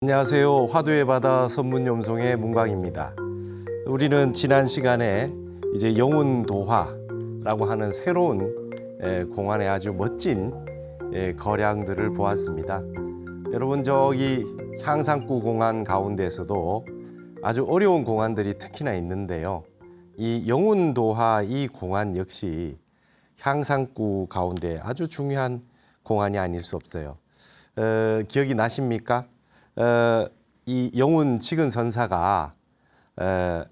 안녕하세요. 화두의 바다 선문염송의 문광입니다. 우리는 지난 시간에 이제 영운도화라고 하는 새로운 공안의 아주 멋진 거량들을 보았습니다. 여러분, 저기 향산구 공안 가운데서도 아주 어려운 공안들이 특히나 있는데요. 이 영운도화 이 공안 역시 향산구 가운데 아주 중요한 공안이 아닐 수 없어요. 기억이 나십니까? 이 영운 지근 선사가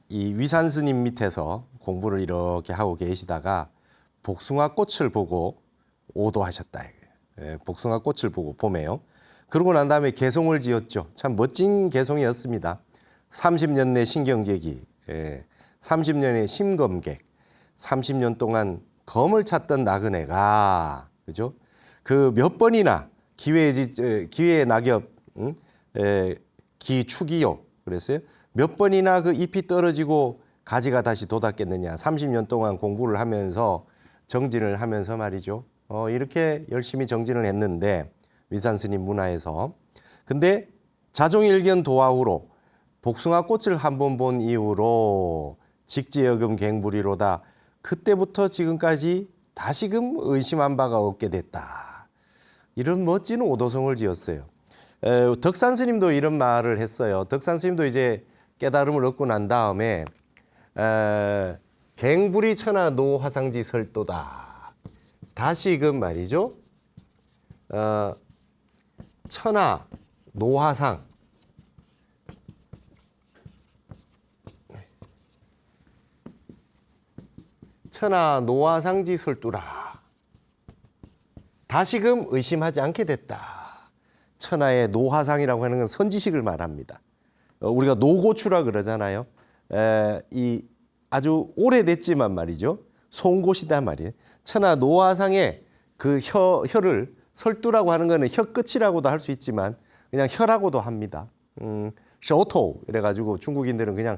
이 위산 스님 밑에서 공부를 이렇게 하고 계시다가 복숭아 꽃을 보고 오도하셨다. 복숭아 꽃을 보고 봄에요. 그러고 난 다음에 개송을 지었죠. 참 멋진 개송이었습니다. 30년 내 신경계기, 30년의 심검객, 30년 동안 검을 찾던 나그네가, 그죠? 그 몇 번이나 기회의 낙엽, 기축이요. 그랬어요. 몇 번이나 그 잎이 떨어지고 가지가 다시 돋았겠느냐. 30년 동안 공부를 하면서 정진을 하면서 말이죠. 이렇게 열심히 정진을 했는데 위산 스님 문화에서. 근데 자종일견 도화후로 복숭아 꽃을 한 번 본 이후로 직지여금 갱부리로다. 그때부터 지금까지 다시금 의심한 바가 없게 됐다. 이런 멋진 오도성을 지었어요. 덕산 스님도 이런 말을 했어요. 덕산 스님도 이제 깨달음을 얻고 난 다음에 갱부리 천하 노화상지 설도다. 다시금 말이죠. 천하 노화상, 천하 노화상지 설두라. 다시금 의심하지 않게 됐다. 천하의 노화상이라고 하는 건 선지식을 말합니다. 우리가 노고추라 그러잖아요. 이 아주 오래됐지만 말이죠. 송곳이다 말이에요. 천하 노화상의 그 혀를 설두라고 하는 거는 혀 끝이라고도 할 수 있지만 그냥 혀라고도 합니다. 셔토 이래가지고 중국인들은 그냥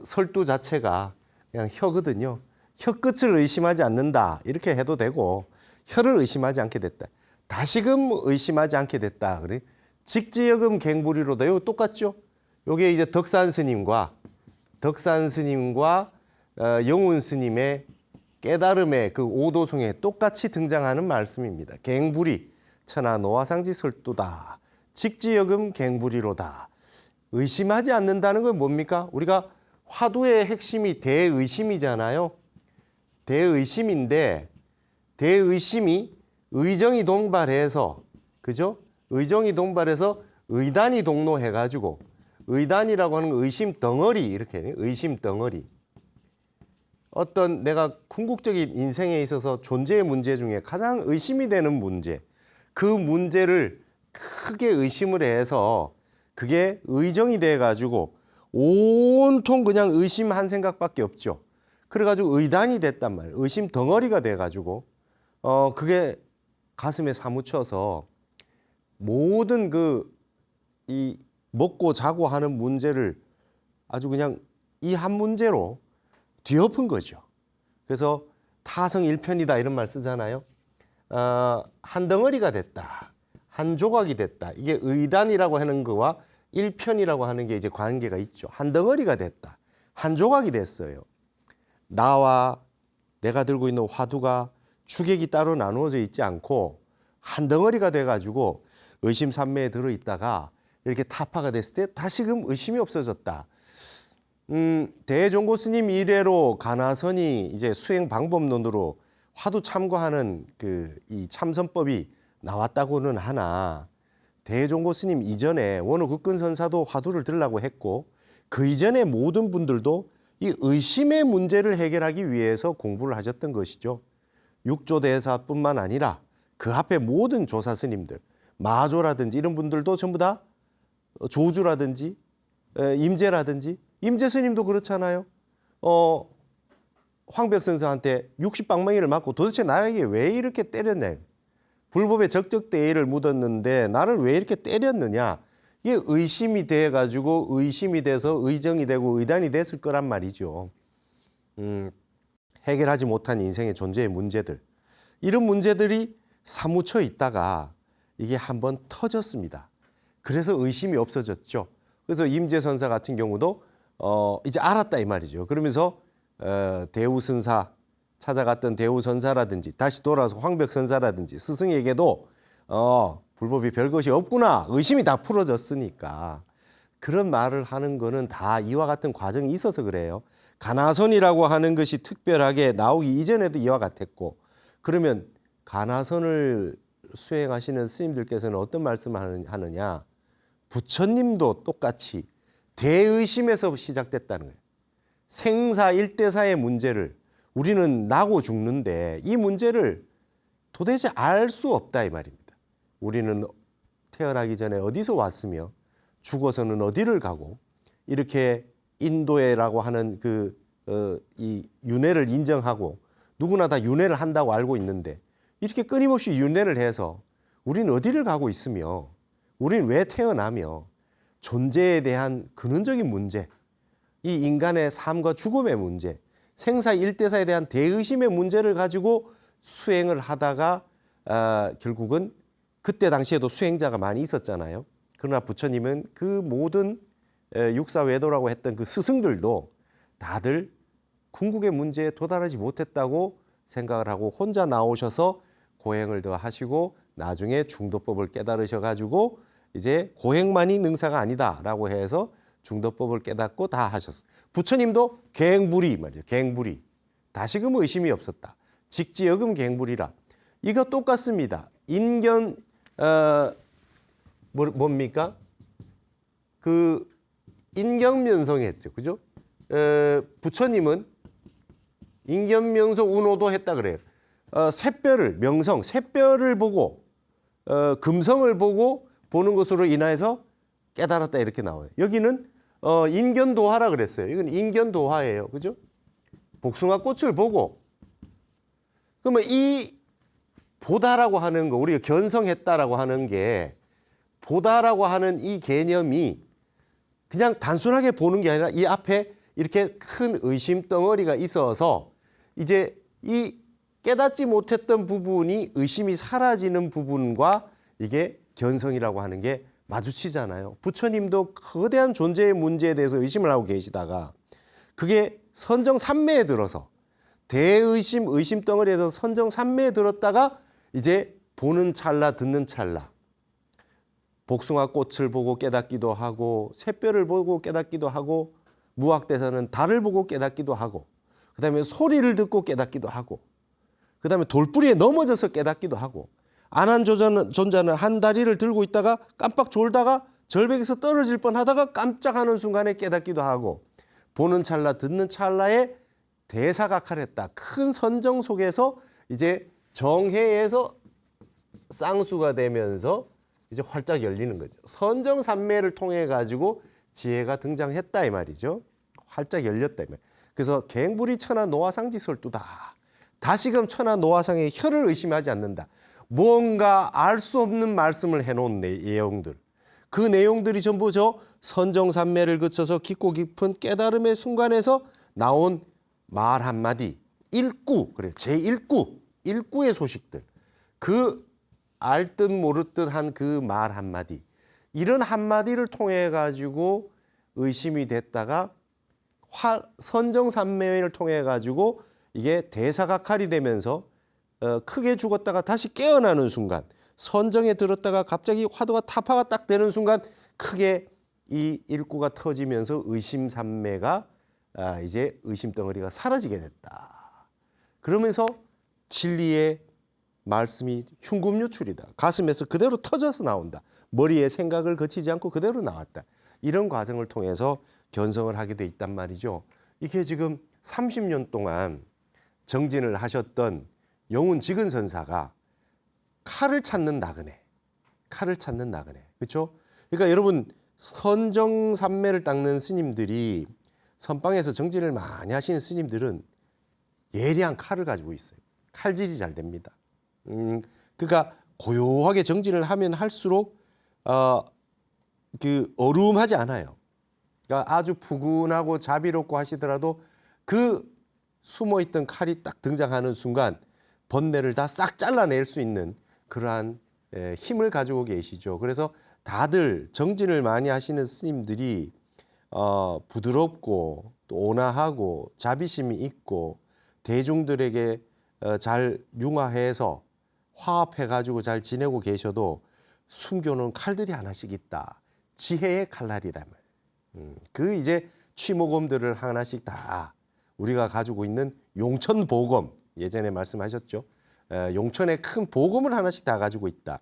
설두 자체가 그냥 혀거든요. 혀 끝을 의심하지 않는다 이렇게 해도 되고 혀를 의심하지 않게 됐다. 다시금 의심하지 않게 됐다. 그래. 직지여금 갱부리로다. 이거 똑같죠? 요게 이제 덕산 스님과 영운 스님의 깨달음의 그 오도송에 똑같이 등장하는 말씀입니다. 갱부리 천하 노화상지 설두다. 직지여금 갱부리로다. 의심하지 않는다는 건 뭡니까? 우리가 화두의 핵심이 대의심이잖아요. 대의심인데 대의심이 의정이 동발해서, 그죠? 의정이 동발해서 의단이 동로해가지고 의단이라고 하는 의심 덩어리, 이렇게 의심 덩어리. 어떤 내가 궁극적인 인생에 있어서 존재의 문제 중에 가장 의심이 되는 문제, 그 문제를 크게 의심을 해서 그게 의정이 돼가지고 온통 그냥 의심 한 생각밖에 없죠. 그래가지고 의단이 됐단 말이에요. 의심 덩어리가 돼가지고 그게 가슴에 사무쳐서 모든 이 먹고 자고 하는 문제를 아주 그냥 이 한 문제로 뒤엎은 거죠. 그래서 타성일편이다 이런 말 쓰잖아요. 한 덩어리가 됐다. 한 조각이 됐다. 이게 의단이라고 하는 거와 일편이라고 하는 게 이제 관계가 있죠. 한 덩어리가 됐다. 한 조각이 됐어요. 나와 내가 들고 있는 화두가 주객이 따로 나누어져 있지 않고 한 덩어리가 돼가지고 의심산매에 들어있다가 이렇게 타파가 됐을 때 다시금 의심이 없어졌다. 대종고 스님 이래로 가나선이 이제 수행 방법론으로 화두 참고하는 이 참선법이 나왔다고는 하나 대종고 스님 이전에 원호극근선사도 화두를 들라고 했고 그 이전에 모든 분들도 이 의심의 문제를 해결하기 위해서 공부를 하셨던 것이죠. 육조대사뿐만 아니라 그 앞에 모든 조사 스님들, 마조라든지 이런 분들도 전부 다 조주라든지 임재라든지 임재 스님도 그렇잖아요. 황벽선사한테 60방망이를 맞고 도대체 나에게 왜 이렇게 때렸냐. 불법의 적적대의를 묻었는데 나를 왜 이렇게 때렸느냐. 이게 의심이 돼가지고 의심이 돼서 의정이 되고 의단이 됐을 거란 말이죠. 해결하지 못한 인생의 존재의 문제들. 이런 문제들이 사무쳐 있다가 이게 한번 터졌습니다. 그래서 의심이 없어졌죠. 그래서 임재선사 같은 경우도 이제 알았다 이 말이죠. 그러면서 대우선사 찾아갔던 대우선사라든지 다시 돌아와서 황벽선사라든지 스승에게도 불법이 별것이 없구나. 의심이 다 풀어졌으니까. 그런 말을 하는 거는 다 이와 같은 과정이 있어서 그래요. 가나선이라고 하는 것이 특별하게 나오기 이전에도 이와 같았고, 그러면 가나선을 수행하시는 스님들께서는 어떤 말씀을 하느냐. 부처님도 똑같이 대의심에서 시작됐다는 거예요. 생사 일대사의 문제를 우리는 나고 죽는데 이 문제를 도대체 알 수 없다 이 말입니다. 우리는 태어나기 전에 어디서 왔으며 죽어서는 어디를 가고 이렇게 인도해라고 하는 이 윤회를 인정하고 누구나 다 윤회를 한다고 알고 있는데 이렇게 끊임없이 윤회를 해서 우리는 어디를 가고 있으며 우리는 왜 태어나며 존재에 대한 근원적인 문제, 이 인간의 삶과 죽음의 문제, 생사 일대사에 대한 대의심의 문제를 가지고 수행을 하다가 결국은 그때 당시에도 수행자가 많이 있었잖아요. 그러나 부처님은 그 모든 육사외도라고 했던 그 스승들도 다들 궁극의 문제에 도달하지 못했다고 생각을 하고 혼자 나오셔서 고행을 더 하시고 나중에 중도법을 깨달으셔가지고 이제 고행만이 능사가 아니다라고 해서 중도법을 깨닫고 다 하셨어요. 부처님도 갱불이 말이죠. 갱불이. 다시금 의심이 없었다. 직지역음 갱불이라. 이거 똑같습니다. 인견 뭡니까? 그 인견면성했죠. 그죠? 부처님은 인견명성 운호도 했다 그래요. 샛별을 명성, 샛별을 보고 금성을 보고 보는 것으로 인하여서 깨달았다 이렇게 나와요. 여기는 인견도화라 그랬어요. 이건 인견도화예요. 그죠? 복숭아 꽃을 보고 그러면 이 보다라고 하는 거 우리가 견성했다라고 하는 게 보다라고 하는 이 개념이 그냥 단순하게 보는 게 아니라 이 앞에 이렇게 큰 의심 덩어리가 있어서 이제 이 깨닫지 못했던 부분이 의심이 사라지는 부분과 이게 견성이라고 하는 게 마주치잖아요. 부처님도 거대한 존재의 문제에 대해서 의심을 하고 계시다가 그게 선정삼매에 들어서 대의심, 의심 덩어리에서 선정삼매에 들었다가 이제 보는 찰나 듣는 찰나 복숭아 꽃을 보고 깨닫기도 하고 샛별을 보고 깨닫기도 하고 무학대사는 달을 보고 깨닫기도 하고 그다음에 소리를 듣고 깨닫기도 하고 그다음에 돌뿌리에 넘어져서 깨닫기도 하고 안한존자는 한 다리를 들고 있다가 깜빡 졸다가 절벽에서 떨어질 뻔하다가 깜짝하는 순간에 깨닫기도 하고 보는 찰나 듣는 찰나에 대사각할했다. 큰 선정 속에서 이제 정해에서 쌍수가 되면서 이제 활짝 열리는 거죠. 선정삼매를 통해 가지고 지혜가 등장했다 이 말이죠. 활짝 열렸다 이 말. 그래서 갱불이 천하 노화상지설두다. 다시금 천하 노화상의 혀를 의심하지 않는다. 뭔가 알 수 없는 말씀을 해놓은 내용들. 그 내용들이 전부 저 선정삼매를 거쳐서 깊고 깊은 깨달음의 순간에서 나온 말 한마디, 일구, 그래요. 제1구, 일구의 소식들. 그 알듯 모르듯 한 그 말 한마디. 이런 한마디를 통해 가지고 의심이 됐다가 선정삼매를 통해 가지고 이게 대사각할이 되면서 크게 죽었다가 다시 깨어나는 순간 선정에 들었다가 갑자기 화두가 타파가 딱 되는 순간 크게 이 일구가 터지면서 의심삼매가 이제 의심덩어리가 사라지게 됐다. 그러면서 진리의 말씀이 흉금유출이다. 가슴에서 그대로 터져서 나온다. 머리에 생각을 거치지 않고 그대로 나왔다. 이런 과정을 통해서 견성을 하게 돼 있단 말이죠. 이게 지금 30년 동안 정진을 하셨던 영운직은선사가 칼을 찾는 나그네. 그렇죠? 그러니까 여러분 선정삼매를 닦는 스님들이 선방에서 정진을 많이 하시는 스님들은 예리한 칼을 가지고 있어요. 칼질이 잘 됩니다. 그러니까 고요하게 정진을 하면 할수록 어루움하지 않아요. 그러니까 아주 푸근하고 자비롭고 하시더라도 그 숨어있던 칼이 딱 등장하는 순간 번뇌를 다 싹 잘라낼 수 있는 그러한 힘을 가지고 계시죠. 그래서 다들 정진을 많이 하시는 스님들이 부드럽고 또 온화하고 자비심이 있고 대중들에게 잘 융화해서 화합해가지고 잘 지내고 계셔도 숨겨놓은 칼들이 하나씩 있다. 지혜의 칼날이란 말이에요. 그 이제 취모검들을 하나씩 다 우리가 가지고 있는 용천보검, 예전에 말씀하셨죠. 용천의 큰 보검을 하나씩 다 가지고 있다.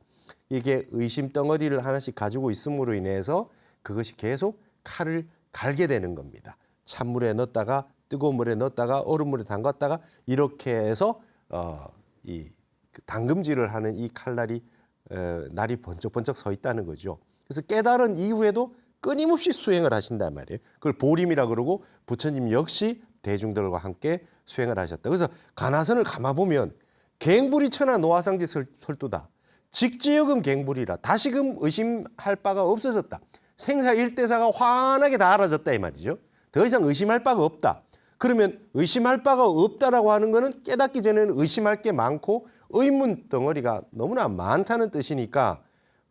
이게 의심 덩어리를 하나씩 가지고 있음으로 인해서 그것이 계속 칼을 갈게 되는 겁니다. 찬물에 넣었다가 뜨거운 물에 넣었다가 얼음물에 담갔다가 이렇게 해서 이 당금질을 하는 이 칼날이 날이 번쩍번쩍 서 있다는 거죠. 그래서 깨달은 이후에도 끊임없이 수행을 하신단 말이에요. 그걸 보림이라 그러고 부처님 역시 대중들과 함께 수행을 하셨다. 그래서 가나선을 감아보면 갱불이 천하 노화상지 설도다. 직지역음 갱불이라 다시금 의심할 바가 없어졌다. 생사 일대사가 환하게 다 알아졌다 이 말이죠. 더 이상 의심할 바가 없다. 그러면 의심할 바가 없다라고 하는 거는 깨닫기 전에는 의심할 게 많고 의문 덩어리가 너무나 많다는 뜻이니까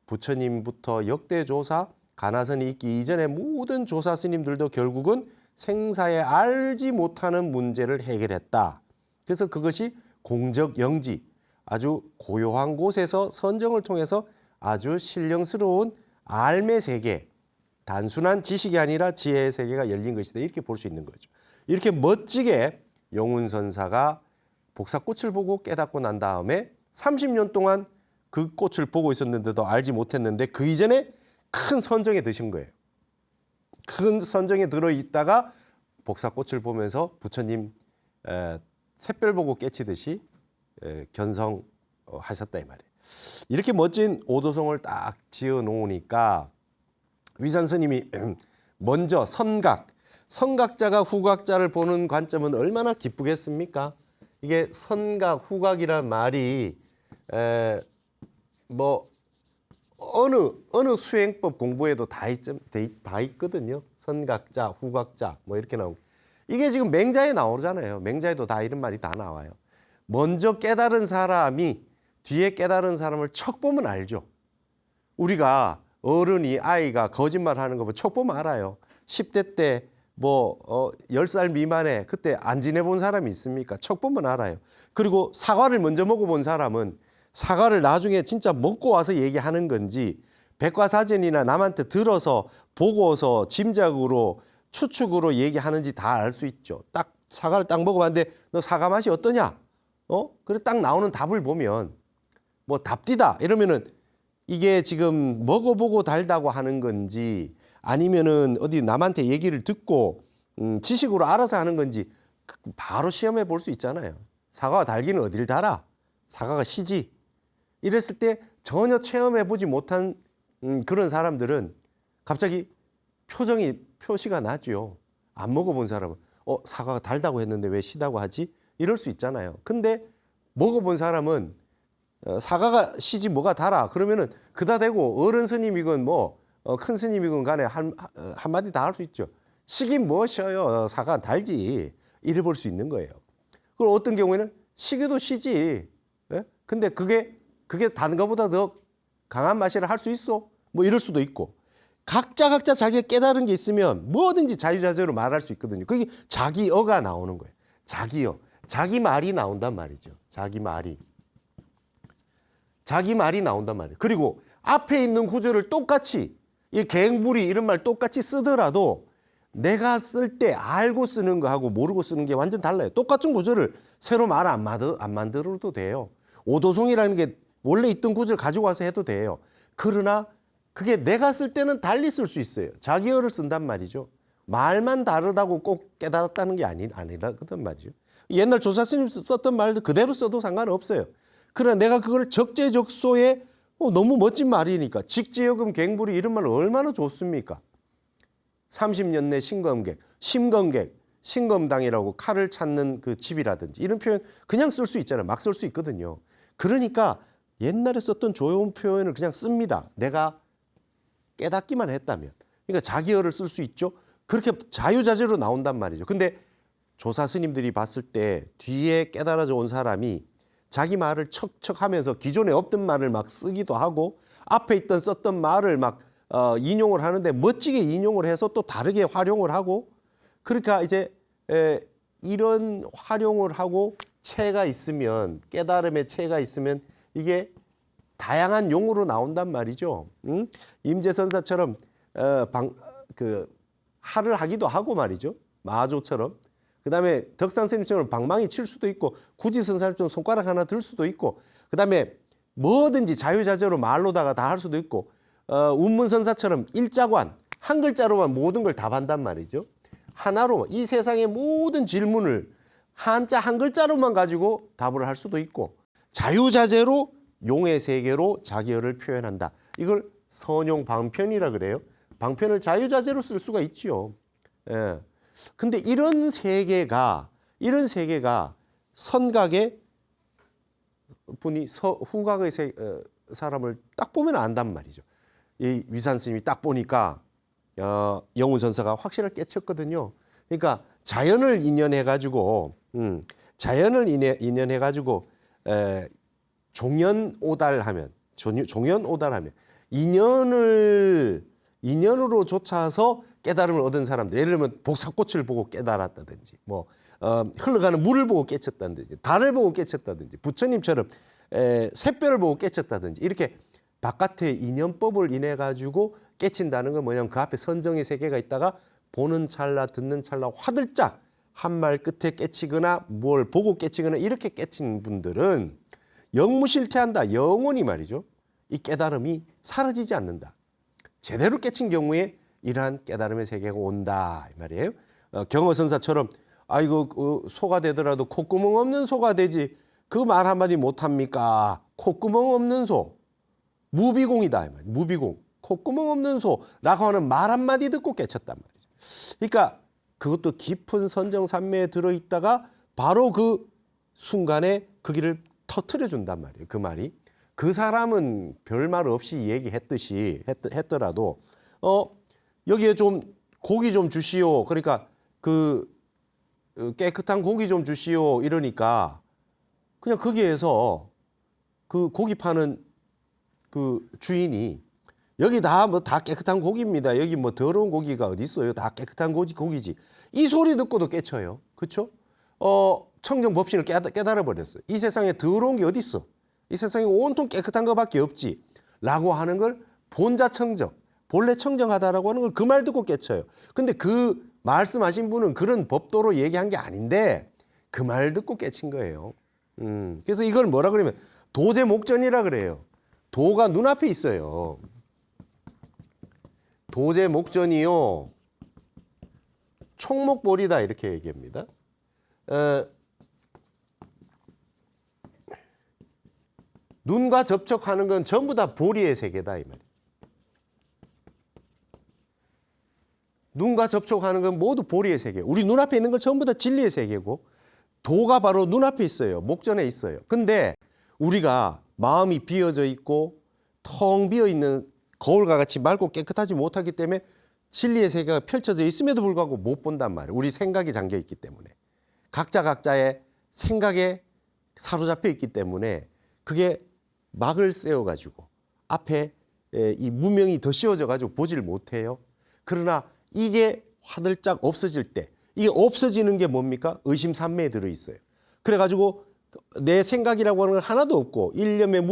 부처님부터 역대 조사, 가나선이 있기 이전의 모든 조사 스님들도 결국은 생사에 알지 못하는 문제를 해결했다. 그래서 그것이 공적영지, 아주 고요한 곳에서 선정을 통해서 아주 신령스러운 알매 세계, 단순한 지식이 아니라 지혜의 세계가 열린 것이다. 이렇게 볼 수 있는 거죠. 이렇게 멋지게 용운선사가 복사꽃을 보고 깨닫고 난 다음에 30년 동안 그 꽃을 보고 있었는데도 알지 못했는데 그 이전에 큰 선정에 드신 거예요. 큰 선정에 들어있다가 복사꽃을 보면서 부처님 샛별 보고 깨치듯이 견성하셨다 이 말이에요. 이렇게 멋진 오도성을 딱 지어 놓으니까 위산 스님이 먼저 선각자가 후각자를 보는 관점은 얼마나 기쁘겠습니까? 이게 선각, 후각이란 말이 뭐 어느 수행법 공부에도 다 있거든요. 선각자, 후각자 뭐 이렇게 나오고 이게 지금 맹자에 나오잖아요. 맹자에도 다 이런 말이 다 나와요. 먼저 깨달은 사람이 뒤에 깨달은 사람을 척 보면 알죠. 우리가 어른이 아이가 거짓말하는 거 보면 척 보면 알아요. 10대 때 뭐 10살 미만에 그때 안 지내본 사람이 있습니까? 척 보면 알아요. 그리고 사과를 먼저 먹어본 사람은 사과를 나중에 진짜 먹고 와서 얘기하는 건지 백과사전이나 남한테 들어서 보고서 짐작으로 추측으로 얘기하는지 다 알 수 있죠. 딱 사과를 딱 먹어봤는데 너 사과 맛이 어떠냐? 그래 딱 나오는 답을 보면 뭐 답디다 이러면은 이게 지금 먹어보고 달다고 하는 건지 아니면은 어디 남한테 얘기를 듣고 지식으로 알아서 하는 건지 바로 시험해 볼 수 있잖아요. 사과가 달기는 어딜 달아? 사과가 시지. 이랬을 때 전혀 체험해 보지 못한 그런 사람들은 갑자기 표시가 나죠. 안 먹어본 사람은 사과가 달다고 했는데 왜 시다고 하지? 이럴 수 있잖아요. 근데 먹어본 사람은 사과가 시지 뭐가 달아. 그러면은 그다 대고 어른 스님이건 뭐 큰 스님이건 간에 한마디 다 할 수 있죠. 시긴 뭐 쉬어요. 사과 달지. 이래 볼 수 있는 거예요. 그리고 어떤 경우에는 시기도 시지. 예? 근데 그게 단 거보다 더 강한 맛이라 할 수 있어? 뭐 이럴 수도 있고. 각자 자기가 깨달은 게 있으면 뭐든지 자유자재로 말할 수 있거든요. 그게 자기어가 나오는 거예요. 자기어. 자기 말이 나온단 말이죠. 자기 말이 나온단 말이에요. 그리고 앞에 있는 구절을 똑같이 이 갱불이 이런 말 똑같이 쓰더라도 내가 쓸 때 알고 쓰는 거하고 모르고 쓰는 게 완전 달라요. 똑같은 구절을 새로 말 안 만들어도 돼요. 오도송이라는 게 원래 있던 구절 가지고 와서 해도 돼요. 그러나 그게 내가 쓸 때는 달리 쓸 수 있어요. 자기어를 쓴단 말이죠. 말만 다르다고 꼭 깨달았다는 게 아니라거든 말이죠. 옛날 조사 스님 썼던 말도 그대로 써도 상관없어요. 그러나 내가 그걸 적재적소에 너무 멋진 말이니까 직지역음 갱불이 이런 말 얼마나 좋습니까? 30년 내 심검객, 신검당이라고 칼을 찾는 그 집이라든지 이런 표현 그냥 쓸 수 있잖아요. 막 쓸 수 있거든요. 그러니까 옛날에 썼던 좋은 표현을 그냥 씁니다. 내가 깨닫기만 했다면. 그러니까 자기어를 쓸 수 있죠. 그렇게 자유자재로 나온단 말이죠. 근데 조사 스님들이 봤을 때 뒤에 깨달아져 온 사람이 자기 말을 척척하면서 기존에 없던 말을 막 쓰기도 하고 앞에 있던 썼던 말을 막 인용을 하는데 멋지게 인용을 해서 또 다르게 활용을 하고 그러니까 이제 이런 활용을 하고 체가 있으면 깨달음의 체가 있으면 이게 다양한 용어로 나온단 말이죠. 임재선사처럼 할을 하기도 하고 말이죠. 마조처럼. 그다음에 덕산스님처럼 방망이 칠 수도 있고 구지선사님처럼 손가락 하나 들 수도 있고 그다음에 뭐든지 자유자재로 말로다가 다 할 수도 있고 운문선사처럼 일자관 한 글자로만 모든 걸 답한단 말이죠. 하나로 이 세상의 모든 질문을 한자 한 글자로만 가지고 답을 할 수도 있고 자유자재로 용의 세계로 자기를 표현한다. 이걸 선용 방편이라 그래요. 방편을 자유자재로 쓸 수가 있지요. 예. 근데 이런 세계가 선각의 분이 후각의 사람을 딱 보면 안단 말이죠. 이 위산 스님이 딱 보니까 영훈선사가 확실하게 깨쳤거든요. 그러니까 자연을 인연해가지고 종연오달하면 인연으로 쫓아서 깨달음을 얻은 사람들, 예를 들면 복사꽃을 보고 깨달았다든지, 흘러가는 물을 보고 깨쳤다든지, 달을 보고 깨쳤다든지, 부처님처럼 샛별을 보고 깨쳤다든지, 이렇게 바깥의 인연법을 인해 가지고 깨친다는 건 뭐냐면 그 앞에 선정의 세계가 있다가 보는 찰나, 듣는 찰나, 화들짝 한 말 끝에 깨치거나 뭘 보고 깨치거나 이렇게 깨친 분들은 영무실퇴한다. 영원히 말이죠. 이 깨달음이 사라지지 않는다. 제대로 깨친 경우에 이러한 깨달음의 세계가 온다 이 말이에요. 경어선사처럼 아이고 소가 되더라도 콧구멍 없는 소가 되지 그 말 한마디 못합니까? 콧구멍 없는 소 무비공이다 이 말이에요. 무비공 콧구멍 없는 소라고 하는 말 한마디 듣고 깨쳤단 말이죠. 그러니까 그것도 깊은 선정산매에 들어있다가 바로 그 순간에 그 길을 터트려 준단 말이에요. 그 말이 그 사람은 별말 없이 얘기했듯이 했더라도 여기에 좀 고기 좀 주시오. 그러니까 그 깨끗한 고기 좀 주시오. 이러니까 그냥 거기에서 그 고기 파는 그 주인이 여기 다 깨끗한 고기입니다. 여기 뭐 더러운 고기가 어디 있어요? 다 깨끗한 고기지. 이 소리 듣고도 깨쳐요. 그렇죠? 청정 법신을 깨달아 버렸어요. 이 세상에 더러운 게 어디 있어? 이 세상에 온통 깨끗한 것밖에 없지. 라고 하는 걸 본자 청정, 본래 청정하다라고 하는 걸 그 말 듣고 깨쳐요. 근데 그 말씀하신 분은 그런 법도로 얘기한 게 아닌데 그 말 듣고 깨친 거예요. 그래서 이걸 뭐라 그러면 도제목전이라 그래요. 도가 눈앞에 있어요. 도제목전이요. 총목볼이다 이렇게 얘기합니다. 눈과 접촉하는 건 전부 다 보리의 세계다 이 말이에요. 눈과 접촉하는 건 모두 보리의 세계. 우리 눈앞에 있는 건 전부 다 진리의 세계고 도가 바로 눈앞에 있어요. 목전에 있어요. 근데 우리가 마음이 비어져 있고 텅 비어 있는 거울과 같이 맑고 깨끗하지 못하기 때문에 진리의 세계가 펼쳐져 있음에도 불구하고 못 본단 말이에요. 우리 생각이 잠겨 있기 때문에. 각자의 생각에 사로잡혀 있기 때문에 그게 막을 세워가지고 앞에 이 무명이 더 씌워져가지고 보지를 못해요. 그러나 이게 화들짝 없어질 때 이게 없어지는 게 뭡니까? 의심산매에 들어있어요. 그래가지고 내 생각이라고 하는 건 하나도 없고 일념의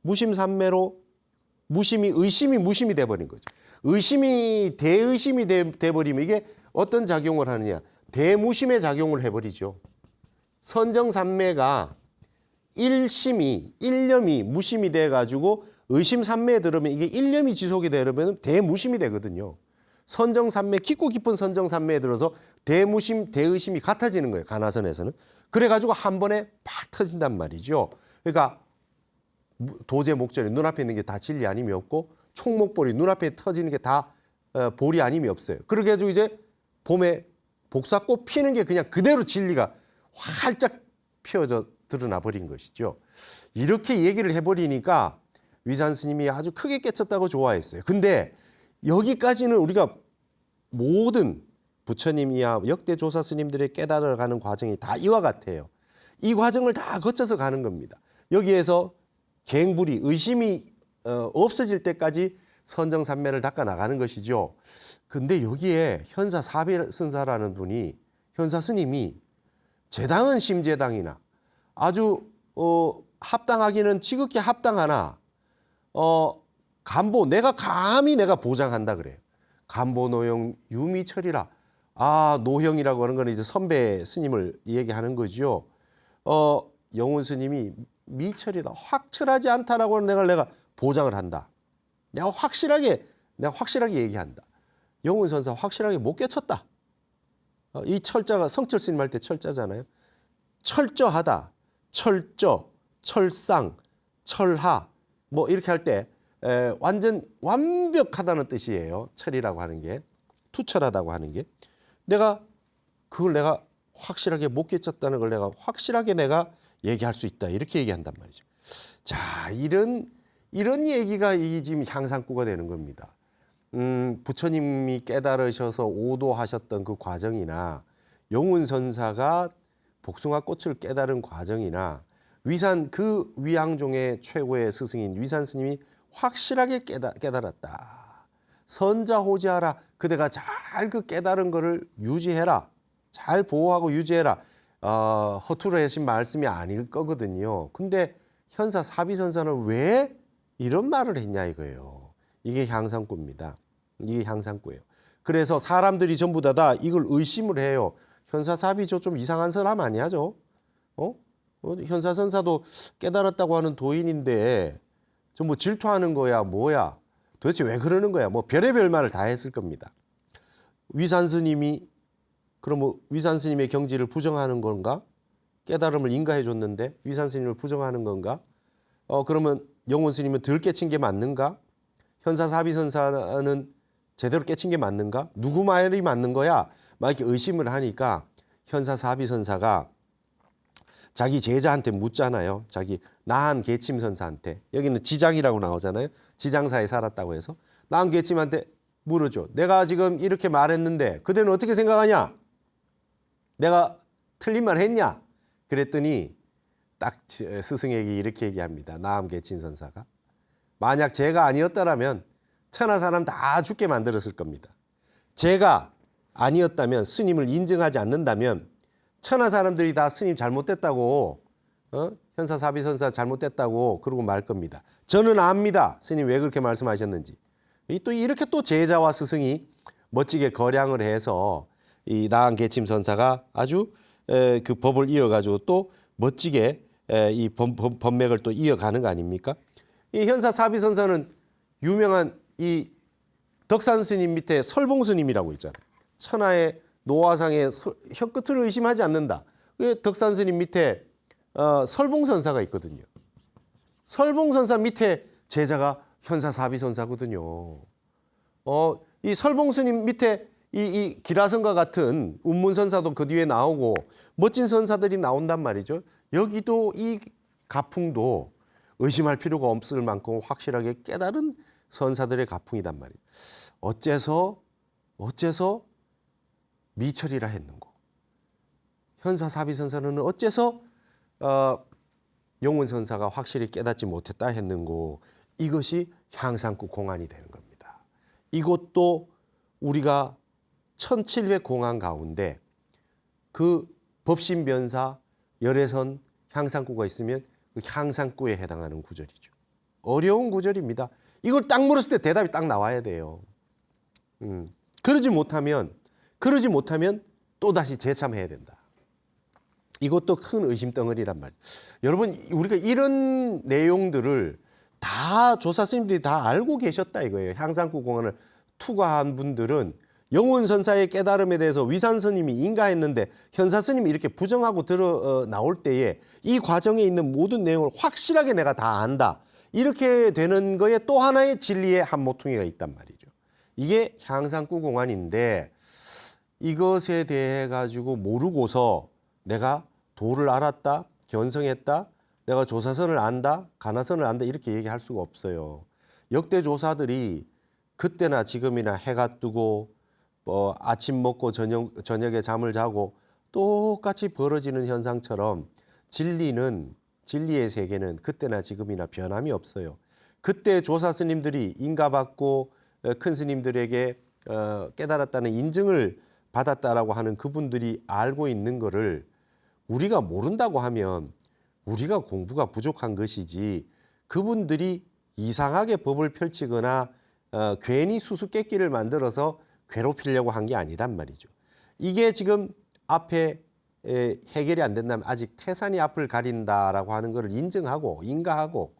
무심산매로 의심이 무심이 돼버린 거죠. 의심이 대의심이 돼버리면 이게 어떤 작용을 하느냐. 대무심의 작용을 해버리죠. 선정산매가 일념이 무심이 돼가지고 의심산매에 들으면 이게 일념이 지속이 되려면 대무심이 되거든요. 선정산매, 깊고 깊은 선정산매에 들어서 대무심, 대의심이 같아지는 거예요. 가나선에서는. 그래가지고 한 번에 팍 터진단 말이죠. 그러니까 도제목전이 눈앞에 있는 게 다 진리 아님이 없고 총목볼이 눈앞에 터지는 게 다 볼이 아님이 없어요. 그렇게 해가지고 이제 봄에 복사꽃 피는 게 그냥 그대로 진리가 활짝 피어져 드러나 버린 것이죠. 이렇게 얘기를 해버리니까 위산 스님이 아주 크게 깨쳤다고 좋아했어요. 근데 여기까지는 우리가 모든 부처님이야 역대 조사 스님들의 깨달아가는 과정이 다 이와 같아요. 이 과정을 다 거쳐서 가는 겁니다. 여기에서 갱불이 의심이 없어질 때까지 선정산매를 닦아 나가는 것이죠. 근데 여기에 현사 사비선사라는 분이 현사 스님이 제당은 심제당이나 아주 합당하기는 지극히 합당하나 간보 내가 감히 내가 보장한다 그래요. 간보 노형 유미철이라. 아, 노형이라고 하는 거는 이제 선배 스님을 얘기하는 거죠. 영훈 스님이 미철이다, 확철하지 않다라고 하는 내가 보장을 한다. 내가 확실하게 얘기한다. 영훈 선사 확실하게 못 깨쳤다. 이 철자가 성철 스님 할 때 철자잖아요. 철저하다, 철저, 철상, 철하 뭐 이렇게 할 때 완전 완벽하다는 뜻이에요. 철이라고 하는 게 투철하다고 하는 게 그걸 내가 확실하게 못 깨쳤다는 걸 내가 확실하게 내가 얘기할 수 있다 이렇게 얘기한단 말이죠. 자, 이런 얘기가 이 지금 향상구가 되는 겁니다. 부처님이 깨달으셔서 오도하셨던 그 과정이나 영훈 선사가 복숭아 꽃을 깨달은 과정이나 위산 그 위양종의 최고의 스승인 위산 스님이 확실하게 깨달았다. 선자호지하라. 그대가 잘 그 깨달은 거를 유지해라. 잘 보호하고 유지해라. 허투루 하신 말씀이 아닐 거거든요. 근데 현사 사비선사는 왜 이런 말을 했냐 이거예요. 이게 향상구입니다. 이게 향상구예요. 그래서 사람들이 전부 다 이걸 의심을 해요. 현사 사비 저 좀 이상한 사람 아니야 저? 현사 선사도 깨달았다고 하는 도인인데 저 뭐 질투하는 거야 뭐야? 도대체 왜 그러는 거야? 뭐 별의별 말을 다 했을 겁니다. 위산 스님이 그럼 뭐 위산 스님의 경지를 부정하는 건가? 깨달음을 인가해 줬는데 위산 스님을 부정하는 건가? 그러면 영훈 스님은 덜 깨친 게 맞는가? 현사 사비선사는 제대로 깨친 게 맞는가? 누구 말이 맞는 거야? 막 이렇게 의심을 하니까 현사 사비선사가 자기 제자한테 묻잖아요. 자기 나한 계침선사한테. 여기는 지장이라고 나오잖아요. 지장사에 살았다고 해서 나한 계침한테 물어줘. 내가 지금 이렇게 말했는데 그대는 어떻게 생각하냐? 내가 틀린 말 했냐? 그랬더니 딱 스승에게 이렇게 얘기합니다. 나암계친선사가. 만약 제가 아니었다라면 천하 사람 다 죽게 만들었을 겁니다. 제가 아니었다면 스님을 인정하지 않는다면 천하 사람들이 다 스님 잘못됐다고 현사사비선사 잘못됐다고 그러고 말 겁니다. 저는 압니다. 스님 왜 그렇게 말씀하셨는지. 또 이렇게 또 제자와 스승이 멋지게 거량을 해서 이 나한계침선사가 아주 그 법을 이어가지고 또 멋지게 이 법맥을 또 이어가는 거 아닙니까? 이 현사사비선사는 유명한 이 덕산스님 밑에 설봉스님이라고 있잖아요. 천하의 노화상의 혀끝을 의심하지 않는다. 덕산스님 밑에 설봉선사가 있거든요. 설봉선사 밑에 제자가 현사사비선사거든요. 이 설봉스님 밑에 이 기라선과 같은 운문선사도 그 뒤에 나오고 멋진 선사들이 나온단 말이죠. 여기도 이 가풍도 의심할 필요가 없을 만큼 확실하게 깨달은 선사들의 가풍이단 말이에요. 어째서 미철이라 했는고? 현사사비선사는 어째서 영훈선사가 확실히 깨닫지 못했다 했는고? 이것이 향상구 공안이 되는 겁니다. 이것도 우리가 1700공안 가운데 그 법신변사, 열애선, 향상구가 있으면 그 향상구에 해당하는 구절이죠. 어려운 구절입니다. 이걸 딱 물었을 때 대답이 딱 나와야 돼요. 그러지 못하면 또다시 재참해야 된다. 이것도 큰 의심덩어리란 말이에요. 여러분, 우리가 이런 내용들을 다 조사 스님들이 다 알고 계셨다 이거예요. 향상구 공안을 투과한 분들은 영훈 선사의 깨달음에 대해서 위산 스님이 인가했는데 현사 스님이 이렇게 부정하고 나올 때에 이 과정에 있는 모든 내용을 확실하게 내가 다 안다. 이렇게 되는 거에 또 하나의 진리의 한 모퉁이가 있단 말이죠. 이게 향상구 공안인데 이것에 대해 가지고 모르고서 내가 도를 알았다, 견성했다, 내가 조사선을 안다, 가나선을 안다 이렇게 얘기할 수가 없어요. 역대 조사들이 그때나 지금이나 해가 뜨고 아침 먹고 저녁에 잠을 자고 똑같이 벌어지는 현상처럼 진리의 세계는 그때나 지금이나 변함이 없어요. 그때 조사 스님들이 인가받고 큰 스님들에게 깨달았다는 인증을 받았다라고 하는 그분들이 알고 있는 거를 우리가 모른다고 하면 우리가 공부가 부족한 것이지 그분들이 이상하게 법을 펼치거나 괜히 수수께끼를 만들어서 괴롭히려고 한 게 아니란 말이죠. 이게 지금 앞에 해결이 안 된다면 아직 태산이 앞을 가린다라고 하는 것을 인정하고 인가하고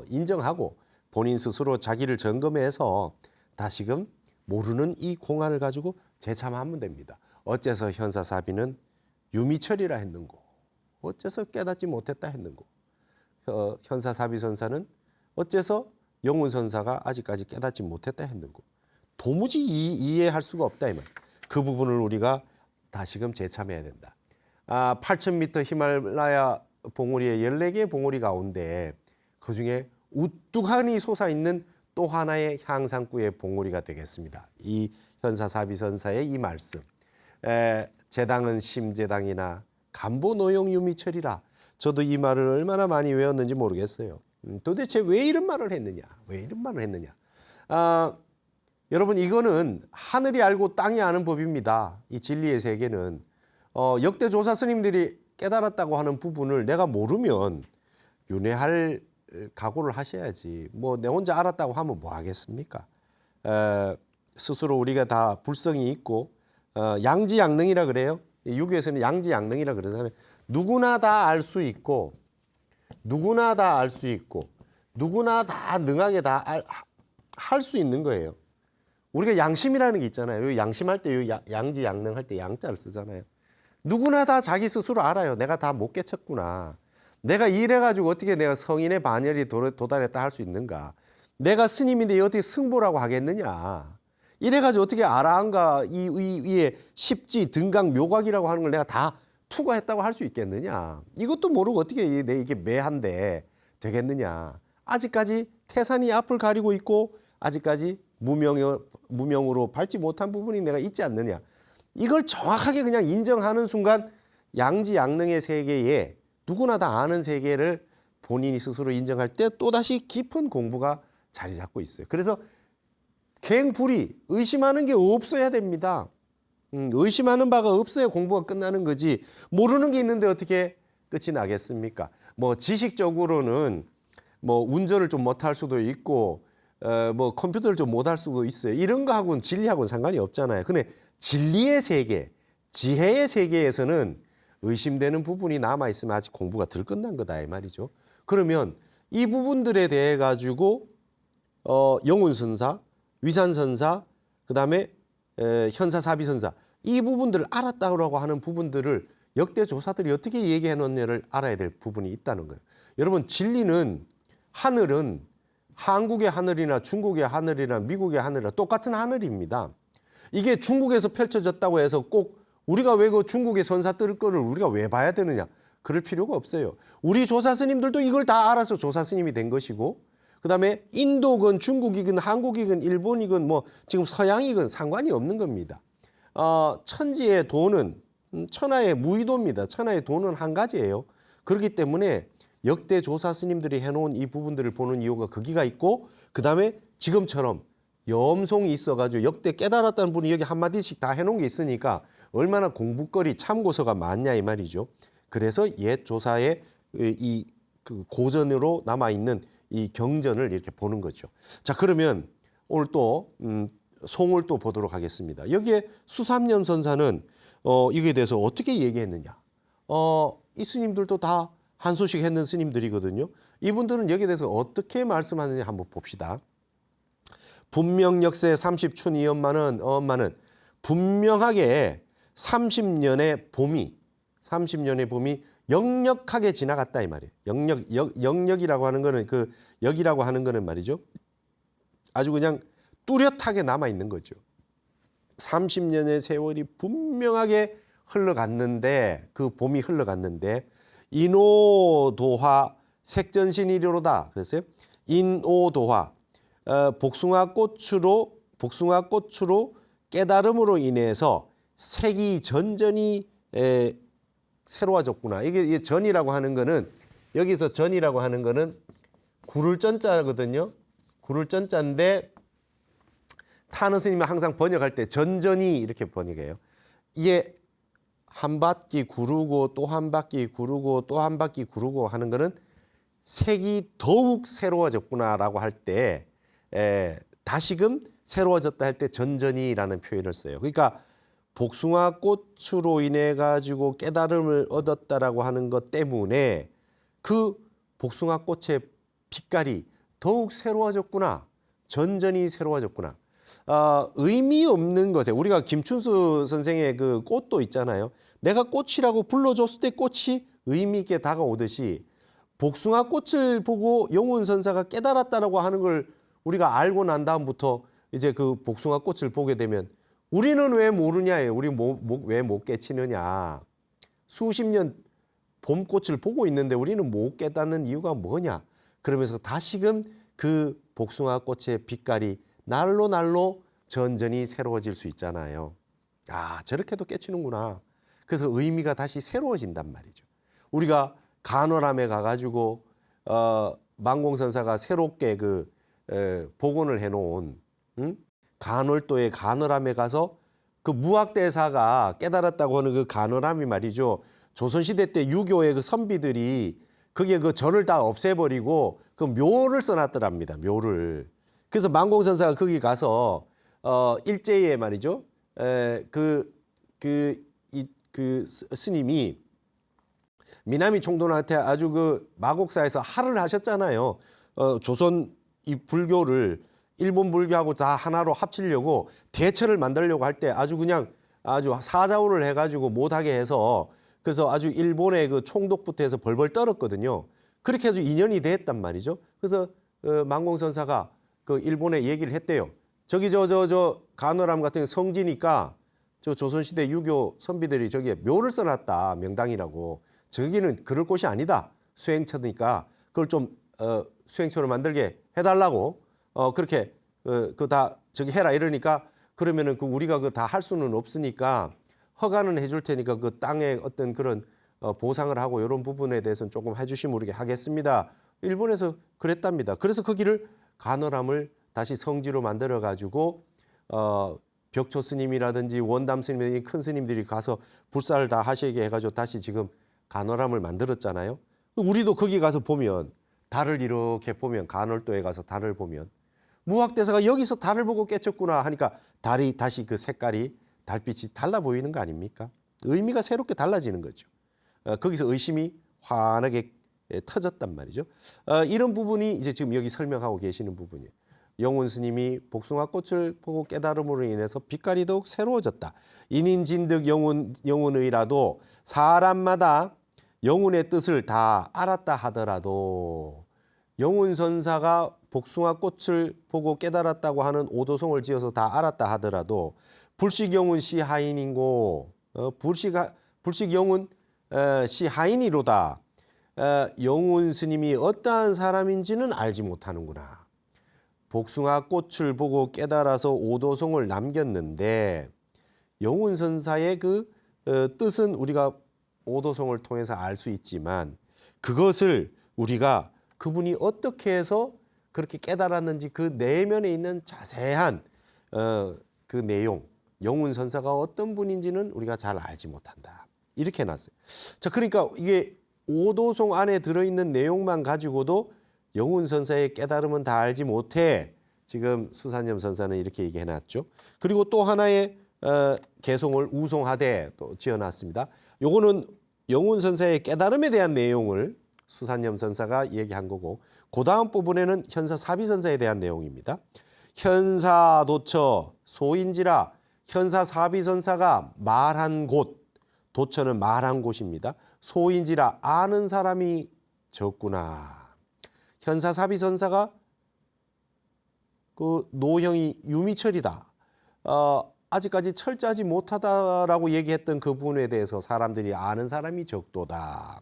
인정하고 본인 스스로 자기를 점검해서 다시금 모르는 이 공안을 가지고 재참하면 됩니다. 어째서 현사사비는 유미철이라 했는고 어째서 깨닫지 못했다 했는고 현사사비선사는 어째서 영운선사가 아직까지 깨닫지 못했다 했는고 도무지 이해할 수가 없다 이 말. 그 부분을 우리가 다시금 재참해야 된다. 8,000m 히말라야 봉우리의 14개의 봉우리 가운데 그중에 우뚝하니 솟아있는 또 하나의 향상구의 봉우리가 되겠습니다. 이 현사사비선사의 이 말씀. 제당은 심제당이나 간보노용유미철이라. 저도 이 말을 얼마나 많이 외웠는지 모르겠어요. 도대체 왜 이런 말을 했느냐? 왜 이런 말을 했느냐? 여러분 이거는 하늘이 알고 땅이 아는 법입니다. 이 진리의 세계는 역대 조사 스님들이 깨달았다고 하는 부분을 내가 모르면 윤회할 각오를 하셔야지. 뭐 내 혼자 알았다고 하면 뭐 하겠습니까? 스스로 우리가 다 불성이 있고 양지양능이라 그래요. 유교에서는 양지양능이라 그러잖아요. 누구나 다 알 수 있고 누구나 다 알 수 있고 누구나 다 능하게 다 할 수 있는 거예요. 우리가 양심이라는 게 있잖아요. 양심할 때 양지양능할 때 양자를 쓰잖아요. 누구나 다 자기 스스로 알아요. 내가 다 못 깨쳤구나. 내가 이래가지고 어떻게 내가 성인의 반열에 도달했다 할 수 있는가. 내가 스님인데 어떻게 승보라고 하겠느냐. 이래가지고 어떻게 아라한가 이 위에 십지 등강 묘각이라고 하는 걸 내가 다 투과했다고 할 수 있겠느냐. 이것도 모르고 어떻게 이게 매한데 되겠느냐. 아직까지 태산이 앞을 가리고 있고 아직까지 무명으로 밟지 못한 부분이 내가 있지 않느냐. 이걸 정확하게 그냥 인정하는 순간 양지양능의 세계에 누구나 다 아는 세계를 본인이 스스로 인정할 때 또다시 깊은 공부가 자리 잡고 있어요. 그래서 갱불이 의심하는 게 없어야 됩니다. 의심하는 바가 없어야 공부가 끝나는 거지. 모르는 게 있는데 어떻게 끝이 나겠습니까? 뭐 지식적으로는 뭐 운전을 좀 못할 수도 있고 뭐 컴퓨터를 좀 못할 수도 있어요. 이런 거하고는 진리하고는 상관이 없잖아요. 근데 진리의 세계, 지혜의 세계에서는 의심되는 부분이 남아있으면 아직 공부가 덜 끝난 거다 이 말이죠. 그러면 이 부분들에 대해 가지고 영운선사, 위산선사, 그다음에 현사사비선사 이 부분들을 알았다고 하는 부분들을 역대 조사들이 어떻게 얘기해 놓느냐를 알아야 될 부분이 있다는 거예요. 여러분 진리는 하늘은 한국의 하늘이나 중국의 하늘이나 미국의 하늘이나 똑같은 하늘입니다. 이게 중국에서 펼쳐졌다고 해서 꼭 우리가 왜 그 중국의 선사 뜰 거를 우리가 왜 봐야 되느냐. 그럴 필요가 없어요. 우리 조사 스님들도 이걸 다 알아서 조사 스님이 된 것이고 그다음에 인도건 중국이건 한국이건 일본이건 뭐 지금 서양이건 상관이 없는 겁니다. 천지의 도는 천하의 무의도입니다. 천하의 도는 한 가지예요. 그렇기 때문에 역대 조사 스님들이 해놓은 이 부분들을 보는 이유가 거기가 있고 그다음에 지금처럼 염송이 있어가지고 역대 깨달았다는 분이 여기 한마디씩 다 해놓은 게 있으니까 얼마나 공부거리 참고서가 많냐 이 말이죠. 그래서 옛 조사의 이 그 고전으로 남아있는 이 경전을 이렇게 보는 거죠. 자 그러면 오늘 또 송을 또 보도록 하겠습니다. 여기에 수삼념 선사는 이거에 대해서 어떻게 얘기했느냐. 이 스님들도 다 한 소식 했는 스님들이거든요. 이분들은 여기에 대해서 어떻게 말씀하느냐 한번 봅시다. 분명 역세 30춘 이엄마는 분명하게 30년의 봄이 역력하게 지나갔다 이 말이에요. 역력이라고 하는 거는 그 역이라고 하는 거는 말이죠. 아주 그냥 뚜렷하게 남아 있는 거죠. 30년의 세월이 분명하게 흘러갔는데 그 봄이 흘러갔는데 인오도화 색전신이로다 그랬어요. 인오도화 복숭아 꽃으로 깨달음으로 인해서 색이 전전이 새로워졌구나. 이게 전이라고 하는 거는 여기서 전이라고 하는 거는 구를 전자거든요. 구를 전자인데 타너 스님이 항상 번역할 때 전전이 이렇게 번역해요. 이게 한 바퀴 구르고 또 한 바퀴 구르고 또 한 바퀴 구르고 하는 거는 색이 더욱 새로워졌구나라고 할 때 다시금 새로워졌다 할 때 전전이라는 표현을 써요. 그러니까 복숭아 꽃으로 인해 가지고 깨달음을 얻었다라고 하는 것 때문에 그 복숭아 꽃의 빛깔이 더욱 새로워졌구나. 전전이 새로워졌구나. 의미 없는 것에 우리가 김춘수 선생의 그 꽃도 있잖아요. 내가 꽃이라고 불러줬을 때 꽃이 의미 있게 다가오듯이 복숭아 꽃을 보고 영훈선사가 깨달았다라고 하는 걸 우리가 알고 난 다음부터 이제 그 복숭아 꽃을 보게 되면 우리는 왜 모르냐예요. 우리 왜 못 깨치느냐. 수십 년 봄꽃을 보고 있는데 우리는 못 깨닫는 이유가 뭐냐. 그러면서 다시금 그 복숭아 꽃의 빛깔이 날로 날로 전전이 새로워질 수 있잖아요. 아, 저렇게도 깨치는구나. 그래서 의미가 다시 새로워진단 말이죠. 우리가 간월암에 가가지고 만공선사가 새롭게 복원을 해놓은 간월도의 간월암에 가서 그 무학대사가 깨달았다고 하는 그 간월암이 말이죠. 조선시대 때 유교의 그 선비들이 거기에 그 절을 다 없애버리고 그 묘를 써놨더랍니다. 묘를. 그래서 만공선사가 거기 가서 일제에 말이죠. 스님이 미나미 총독한테 아주 그 마곡사에서 할을 하셨잖아요. 조선 이 불교를 일본 불교하고 다 하나로 합치려고 대처를 만들려고 할 때 아주 그냥 아주 사자우를 해가지고 못하게 해서 그래서 아주 일본의 그 총독부터 해서 벌벌 떨었거든요. 그렇게 해서 인연이 됐단 말이죠. 그래서 만공선사가 그 일본에 얘기를 했대요. 저기 저 간월암 같은 성지니까 저 조선시대 유교 선비들이 저기에 묘를 써놨다. 명당이라고. 저기는 그럴 곳이 아니다. 수행처니까 그걸 좀 수행처로 만들게 해달라고 그렇게 그 다 저기 해라 이러니까 그러면은 그 우리가 그 다 할 수는 없으니까 허가는 해줄 테니까 그 땅에 어떤 그런 보상을 하고 이런 부분에 대해서는 조금 해주시면 우리가 하겠습니다. 일본에서 그랬답니다. 그래서 거기를 간월암을 다시 성지로 만들어 가지고 벽초 스님이라든지 원담 스님이라든지 큰 스님들이 가서 불사를 다 하시게 해가지고 다시 지금 간월암을 만들었잖아요. 우리도 거기 가서 보면 달을 이렇게 보면 간월도에 가서 달을 보면 무학대사가 여기서 달을 보고 깨쳤구나 하니까 달이 다시 그 색깔이 달빛이 달라 보이는 거 아닙니까? 의미가 새롭게 달라지는 거죠. 거기서 의심이 환하게 터졌단 말이죠. 이런 부분이 이제 지금 여기 설명하고 계시는 부분이에요. 영훈 스님이 복숭아 꽃을 보고 깨달음으로 인해서 빛깔이 더욱 새로워졌다. 인인진득 영훈의라도 사람마다 영훈의 뜻을 다 알았다 하더라도 영훈 선사가 복숭아 꽃을 보고 깨달았다고 하는 오도송을 지어서 다 알았다 하더라도 불식영훈 시하인이고 불식영훈 시하인이로다. 영훈 스님이 어떠한 사람인지는 알지 못하는구나. 복숭아 꽃을 보고 깨달아서 오도송을 남겼는데 영훈 선사의 그 뜻은 우리가 오도송을 통해서 알 수 있지만 그것을 우리가 그분이 어떻게 해서 그렇게 깨달았는지 그 내면에 있는 자세한 그 내용, 영훈 선사가 어떤 분인지는 우리가 잘 알지 못한다. 이렇게 해놨어요. 자, 그러니까 이게 오도송 안에 들어있는 내용만 가지고도 영훈 선사의 깨달음은 다 알지 못해. 지금 수산염 선사는 이렇게 얘기해놨죠. 그리고 또 하나의 개송을 우송하되 또 지어놨습니다. 요거는 영훈 선사의 깨달음에 대한 내용을 수산염 선사가 얘기한 거고 그 다음 부분에는 현사 사비 선사에 대한 내용입니다. 현사 도처 소인지라 현사 사비 선사가 말한 곳, 도처는 말한 곳입니다. 소인지라 아는 사람이 적구나. 현사 사비 선사가 그 노형이 유미철이다. 아직까지 철저하지 못하다라고 얘기했던 그 부분에 대해서 사람들이 아는 사람이 적도다.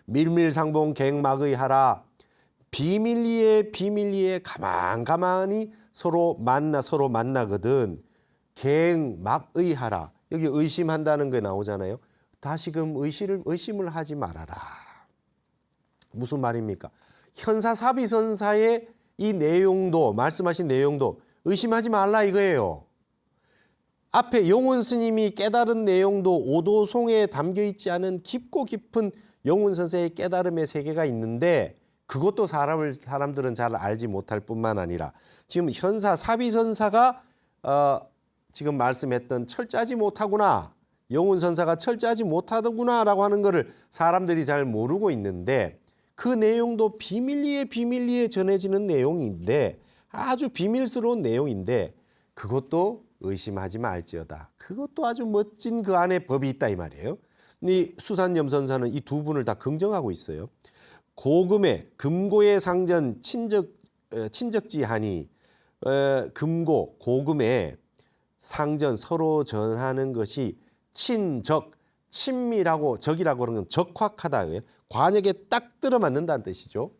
밀밀상봉 갱막의하라. 비밀리에 가만히 서로 만나거든. 갱막의하라. 여기 의심한다는 게 나오잖아요. 다시금 의심을 하지 말아라. 무슨 말입니까? 현사사비선사의 이 내용도 말씀하신 내용도 의심하지 말라 이거예요. 앞에 용운 스님이 깨달은 내용도 오도송에 담겨 있지 않은 깊고 깊은 용운 선생의 깨달음의 세계가 있는데 그것도 사람들은 잘 알지 못할 뿐만 아니라 지금 현사사비선사가 지금 말씀했던 철저하지 못하구나. 용운 선사가 철저하지 못하더구나라고 하는 것을 사람들이 잘 모르고 있는데 그 내용도 비밀리에 전해지는 내용인데 아주 비밀스러운 내용인데 그것도 의심하지 말지어다. 그것도 아주 멋진 그 안에 법이 있다 이 말이에요. 이 수산염선사는 이 두 분을 다 긍정하고 있어요. 고금의 금고의 상전 친적지하니 금고 고금의 상전 서로 전하는 것이 친적 친밀하고 적이라고 그러는 건 적확하다. 관역에 딱 들어맞는다는 뜻이죠.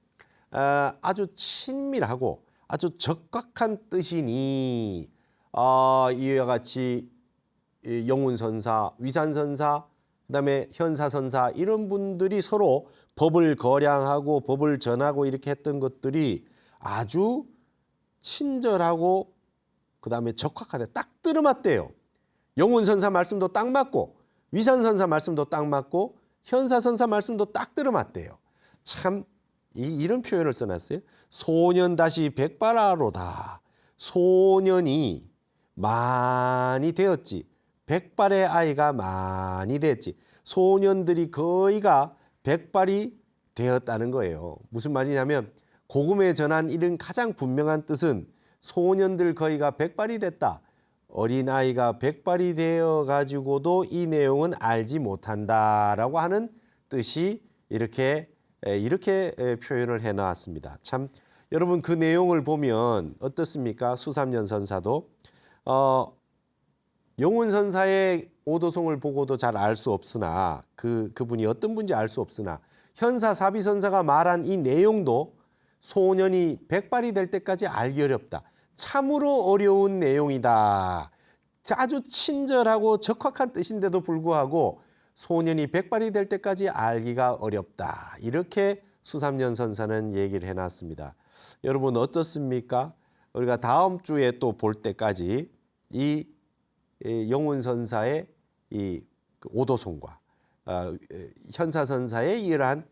아주 친밀하고 아주 적확한 뜻이니 이와 같이 용운선사, 위산선사, 그다음에 현사선사 이런 분들이 서로 법을 거량하고 법을 전하고 이렇게 했던 것들이 아주 친절하고 그다음에 적확하게 딱 들어맞대요. 용운선사 말씀도 딱 맞고 위산선사 말씀도 딱 맞고 현사선사 말씀도 딱 들어맞대요. 참 이런 표현을 써놨어요. 소년 다시 백발하로다. 소년이 많이 되었지. 백발의 아이가 많이 됐지. 소년들이 거의가 백발이 되었다는 거예요. 무슨 말이냐면 고금에 전한 이런 가장 분명한 뜻은 소년들 거의가 백발이 됐다. 어린아이가 백발이 되어 가지고도 이 내용은 알지 못한다라고 하는 뜻이 이렇게 표현을 해놨습니다. 참 여러분 그 내용을 보면 어떻습니까? 수삼년 선사도 용운 선사의 오도송을 보고도 잘 알 수 없으나 그분이 어떤 분인지 알 수 없으나 현사사비 선사가 말한 이 내용도 소년이 백발이 될 때까지 알기 어렵다. 참으로 어려운 내용이다. 아주 친절하고 적확한 뜻인데도 불구하고 소년이 백발이 될 때까지 알기가 어렵다. 이렇게 수삼년 선사는 얘기를 해놨습니다. 여러분 어떻습니까? 우리가 다음 주에 또 볼 때까지 이 용운 선사의 이 오도송과 현사 선사의 이러한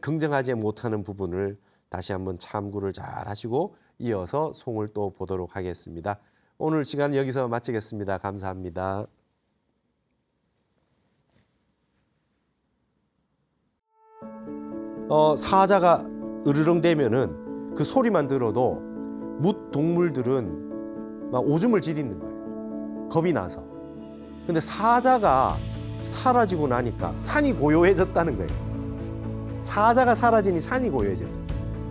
긍정하지 못하는 부분을 다시 한번 참고를 잘 하시고 이어서 송을 또 보도록 하겠습니다. 오늘 시간 여기서 마치겠습니다. 감사합니다. 사자가 으르렁대면은 그 소리만 들어도 뭇 동물들은 막 오줌을 지리는 거예요. 겁이 나서. 근데 사자가 사라지고 나니까 산이 고요해졌다는 거예요. 사자가 사라지니 산이 고요해졌다.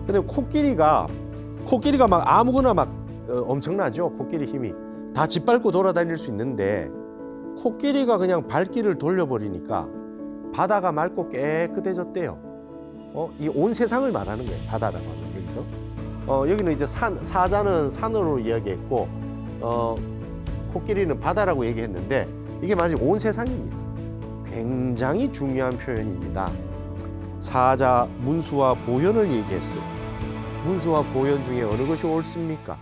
근데 코끼리가 막 아무거나 막 엄청나죠. 코끼리 힘이 다 짓밟고 돌아다닐 수 있는데 코끼리가 그냥 발길을 돌려버리니까 바다가 맑고 깨끗해졌대요. 이 온 세상을 말하는 거예요. 바다라고 하는 여기서. 여기는 이제 사자는 산으로 이야기했고 코끼리는 바다라고 얘기했는데 이게 말이 온 세상입니다. 굉장히 중요한 표현입니다. 사자, 문수와 보현을 얘기했어요. 문수와 보현 중에 어느 것이 옳습니까?